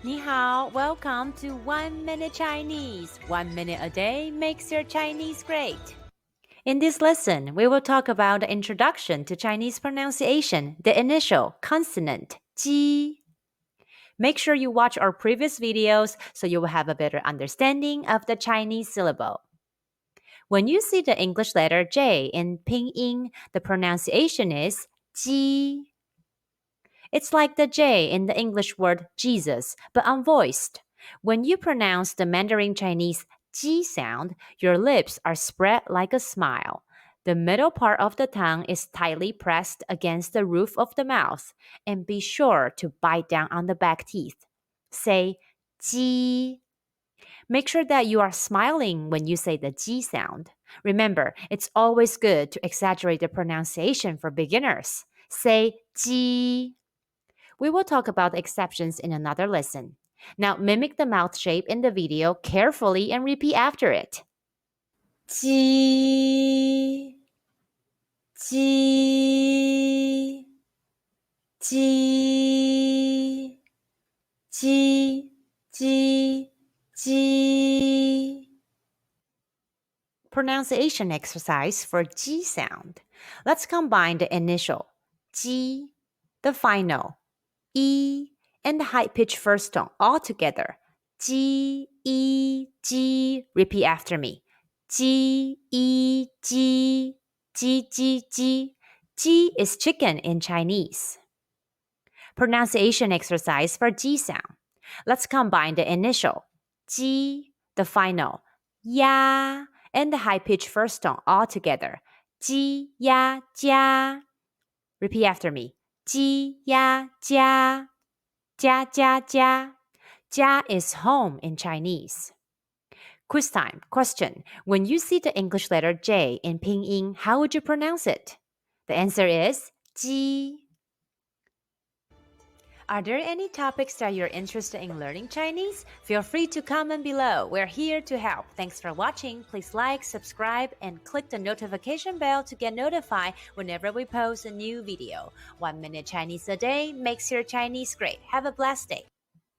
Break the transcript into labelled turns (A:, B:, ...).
A: 你好, welcome to 1 Minute Chinese. 1 minute a day makes your Chinese great. In this lesson, we will talk about the introduction to Chinese pronunciation, the initial consonant, 鸡. Make sure you watch our previous videos so you will have a better understanding of the Chinese syllable. When you see the English letter J in Pinyin, the pronunciation is 鸡. It's like the J in the English word Jesus, but unvoiced. When you pronounce the Mandarin Chinese Ji sound, your lips are spread like a smile. The middle part of the tongue is tightly pressed against the roof of the mouth, and be sure to bite down on the back teeth. Say Ji. Make sure that you are smiling when you say the Ji sound. Remember, it's always good to exaggerate the pronunciation for beginners. Say Ji. We will talk about exceptions in another lesson. Now mimic the mouth shape in the video carefully and repeat after it. 鸡鸡鸡鸡鸡鸡 Pronunciation exercise for G sound. Let's combine the initial G, the final E, and the high-pitched first tone all together. G, E, G. Repeat after me. G, E, G. G, G, G. G is chicken in Chinese. Pronunciation exercise for G sound. Let's combine the initial G, the final Ya, and the high-pitched first tone all together. Ji, ya, jia. Repeat after me. Ji, ya, jia. Jia, jia, jia. Jia is home in Chinese. Quiz time. Question. When you see the English letter J in Pinyin, how would you pronounce it? The answer is Ji. Are there any topics that you're interested in learning Chinese? Feel free to comment below. We're here to help. Thanks for watching. Please like, subscribe, and click the notification bell to get notified whenever we post a new video. 1 minute Chinese a day makes your Chinese great. Have a blessed day.